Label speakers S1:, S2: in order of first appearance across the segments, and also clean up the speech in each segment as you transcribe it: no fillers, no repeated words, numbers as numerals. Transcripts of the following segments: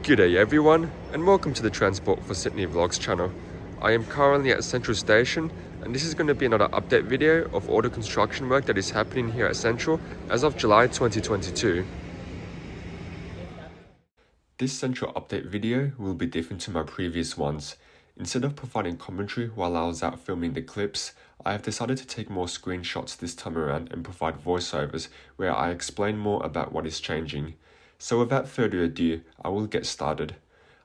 S1: G'day everyone, and welcome to the Transport for Sydney Vlogs channel. I am currently at Central Station, and this is going to be another update video of all the construction work that is happening here at Central as of July 2022. This Central update video will be different to my previous ones. Instead of providing commentary while I was out filming the clips, I have decided to take more screenshots this time around and provide voiceovers where I explain more about what is changing. So without further ado, I will get started.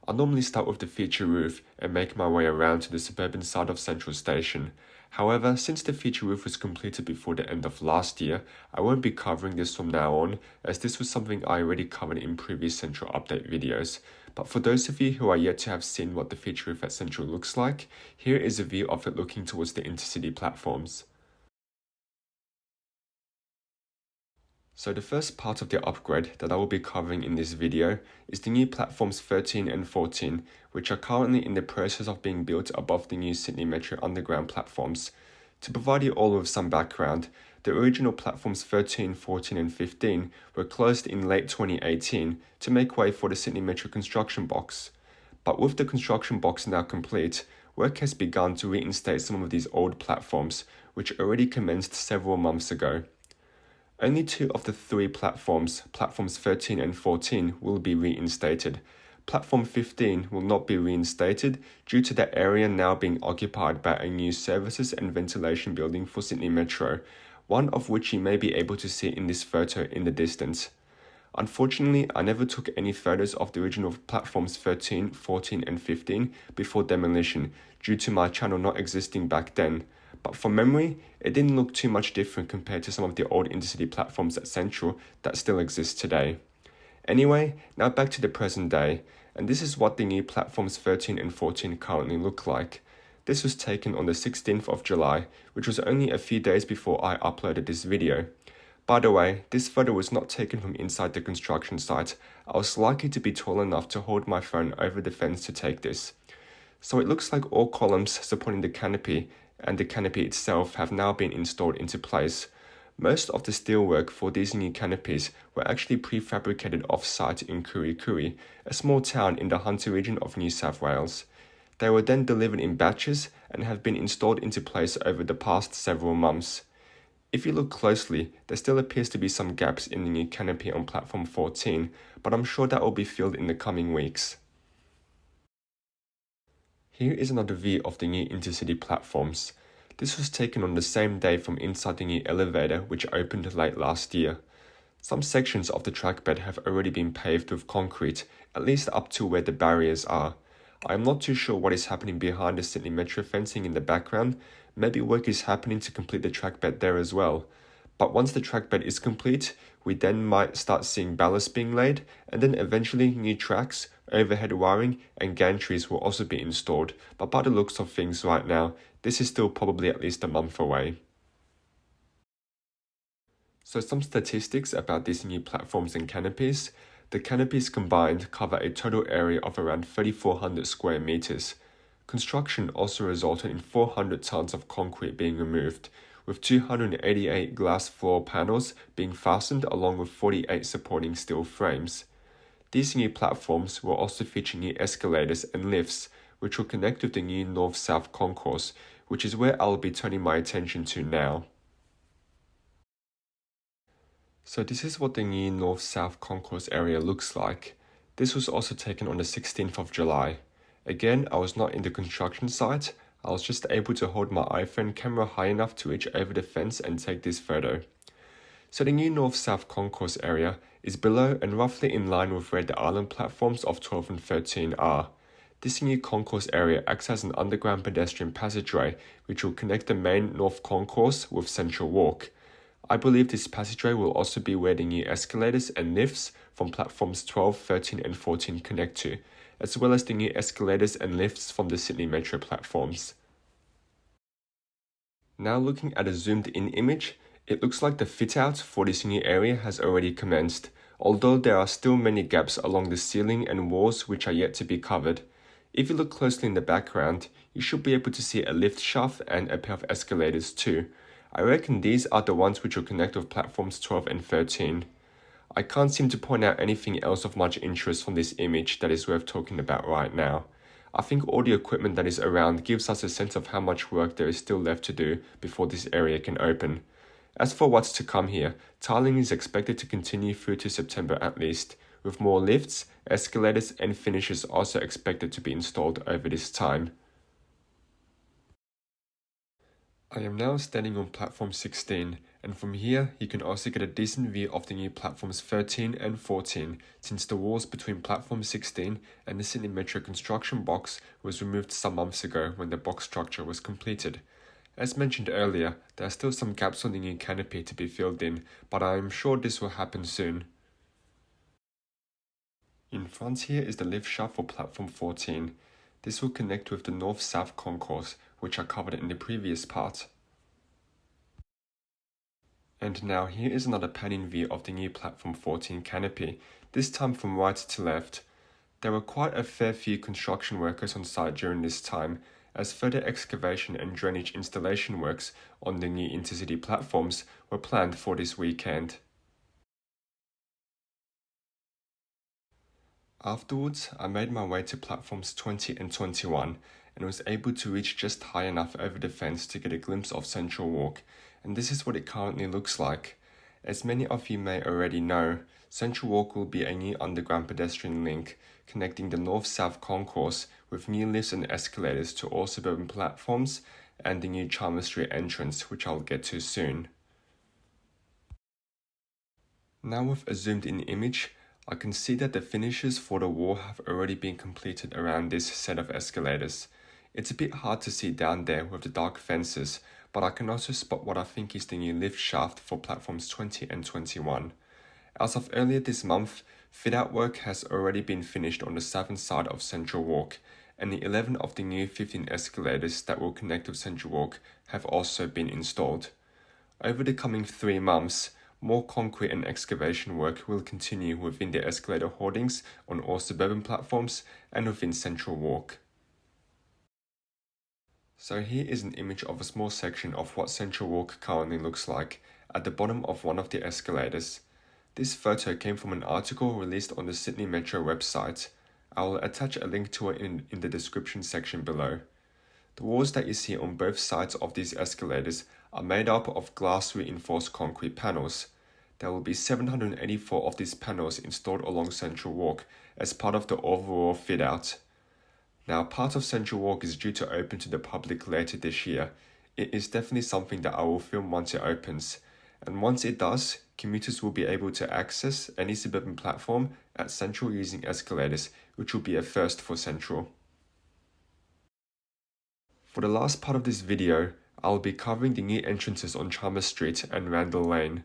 S1: I normally start with the feature roof and make my way around to the suburban side of Central Station. However, since the feature roof was completed before the end of last year, I won't be covering this from now on, as this was something I already covered in previous Central update videos. But for those of you who are yet to have seen what the feature roof at Central looks like, here is a view of it looking towards the intercity platforms. So the first part of the upgrade that I will be covering in this video is the new platforms 13 and 14, which are currently in the process of being built above the new Sydney Metro Underground platforms. To provide you all with some background, the original platforms 13, 14 and 15 were closed in late 2018 to make way for the Sydney Metro construction box. But with the construction box now complete, work has begun to reinstate some of these old platforms, which already commenced several months ago. Only two of the three platforms, platforms 13 and 14, will be reinstated. Platform 15 will not be reinstated due to that area now being occupied by a new services and ventilation building for Sydney Metro, one of which you may be able to see in this photo in the distance. Unfortunately, I never took any photos of the original platforms 13, 14 and 15 before demolition due to my channel not existing back then. But from memory, it didn't look too much different compared to some of the old intercity platforms at Central that still exist today. Anyway, now back to the present day, and this is what the new platforms 13 and 14 currently look like. This was taken on the 16th of July, which was only a few days before I uploaded this video. By the way, this photo was not taken from inside the construction site. I was lucky to be tall enough to hold my phone over the fence to take this. So it looks like all columns supporting the canopy and the canopy itself have now been installed into place. Most of the steelwork for these new canopies were actually prefabricated off-site in Kurri, a small town in the Hunter region of New South Wales. They were then delivered in batches and have been installed into place over the past several months. If you look closely, there still appears to be some gaps in the new canopy on platform 14, but I'm sure that will be filled in the coming weeks. Here is another view of the new intercity platforms. This was taken on the same day from inside the new elevator which opened late last year. Some sections of the track bed have already been paved with concrete, at least up to where the barriers are. I am not too sure what is happening behind the Sydney Metro fencing in the background. Maybe work is happening to complete the track bed there as well. But once the track bed is complete, we then might start seeing ballast being laid, and then eventually new tracks, overhead wiring and gantries will also be installed, but by the looks of things right now, this is still probably at least a month away. So some statistics about these new platforms and canopies. The canopies combined cover a total area of around 3,400 square meters. Construction also resulted in 400 tons of concrete being removed, with 288 glass floor panels being fastened along with 48 supporting steel frames. These new platforms will also feature new escalators and lifts, which will connect with the new North South Concourse, which is where I'll be turning my attention to now. So this is what the new North South Concourse area looks like. This was also taken on the 16th of July. Again, I was not in the construction site. I was just able to hold my iPhone camera high enough to reach over the fence and take this photo. So the new North South Concourse area is below and roughly in line with where the island platforms of 12 and 13 are. This new concourse area acts as an underground pedestrian passageway which will connect the main North Concourse with Central Walk. I believe this passageway will also be where the new escalators and lifts from platforms 12, 13 and 14 connect to, as well as the new escalators and lifts from the Sydney Metro platforms. Now looking at a zoomed in image, it looks like the fit-out for this new area has already commenced, although there are still many gaps along the ceiling and walls which are yet to be covered. If you look closely in the background, you should be able to see a lift shaft and a pair of escalators too. I reckon these are the ones which will connect with platforms 12 and 13. I can't seem to point out anything else of much interest from this image that is worth talking about right now. I think all the equipment that is around gives us a sense of how much work there is still left to do before this area can open. As for what's to come here, tiling is expected to continue through to September at least, with more lifts, escalators and finishes also expected to be installed over this time. I am now standing on platform 16, and from here you can also get a decent view of the new platforms 13 and 14, since the walls between platform 16 and the Sydney Metro construction box was removed some months ago when the box structure was completed. As mentioned earlier, there are still some gaps on the new canopy to be filled in, but I am sure this will happen soon. In front here is the lift shaft for platform 14. This will connect with the North South Concourse, which I covered in the previous part. And now here is another pan-in view of the new platform 14 canopy, this time from right to left. There were quite a fair few construction workers on site during this time, as further excavation and drainage installation works on the new intercity platforms were planned for this weekend. Afterwards, I made my way to platforms 20 and 21 and was able to reach just high enough over the fence to get a glimpse of Central Walk, and this is what it currently looks like. As many of you may already know, Central Walk will be a new underground pedestrian link connecting the North South Concourse with new lifts and escalators to all suburban platforms and the new Chalmers Street entrance, which I'll get to soon. Now with a zoomed in image, I can see that the finishes for the wall have already been completed around this set of escalators. It's a bit hard to see down there with the dark fences, but I can also spot what I think is the new lift shaft for platforms 20 and 21. As of earlier this month, fit-out work has already been finished on the southern side of Central Walk, and the 11 of the new 15 escalators that will connect with Central Walk have also been installed. Over the coming 3 months, more concrete and excavation work will continue within the escalator hoardings on all suburban platforms and within Central Walk. So here is an image of a small section of what Central Walk currently looks like at the bottom of one of the escalators. This photo came from an article released on the Sydney Metro website. I will attach a link to it in the description section below. The walls that you see on both sides of these escalators are made up of glass reinforced concrete panels. There will be 784 of these panels installed along Central Walk as part of the overall fit-out. Now, part of Central Walk is due to open to the public later this year. It is definitely something that I will film once it opens, and once it does, commuters will be able to access any suburban platform at Central using escalators, which will be a first for Central. For the last part of this video, I will be covering the new entrances on Chalmers Street and Randle Lane.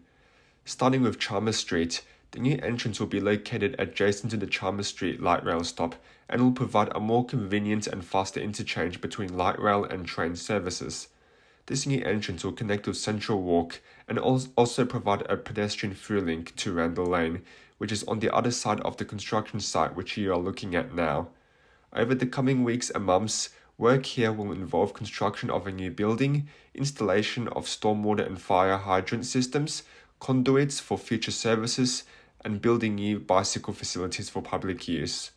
S1: Starting with Chalmers Street, the new entrance will be located adjacent to the Chalmers Street light rail stop and will provide a more convenient and faster interchange between light rail and train services. This new entrance will connect with Central Walk and also provide a pedestrian through link to Randle Lane, which is on the other side of the construction site which you are looking at now. Over the coming weeks and months, work here will involve construction of a new building, installation of stormwater and fire hydrant systems, conduits for future services, and building new bicycle facilities for public use.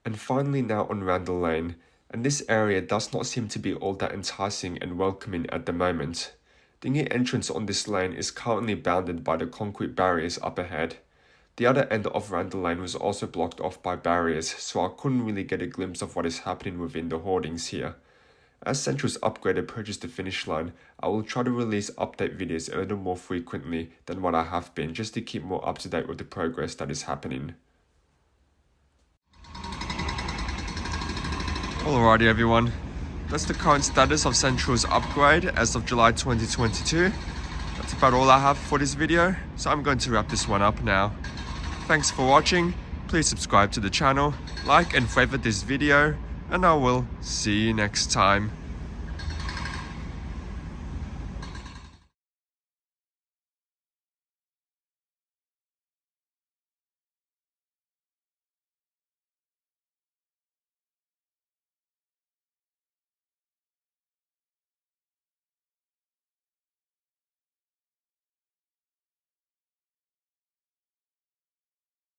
S1: And finally now on Randle Lane, and this area does not seem to be all that enticing and welcoming at the moment. The new entrance on this lane is currently bounded by the concrete barriers up ahead. The other end of Randle Lane was also blocked off by barriers, so I couldn't really get a glimpse of what is happening within the hoardings here. As Central's upgrade approaches the finish line, I will try to release update videos a little more frequently than what I have been, just to keep more up to date with the progress that is happening. Alrighty everyone, that's the current status of Central's upgrade as of July 2022. That's about all I have for this video, so I'm going to wrap this one up now. Thanks for watching, please subscribe to the channel, like and favorite this video, and I will see you next time.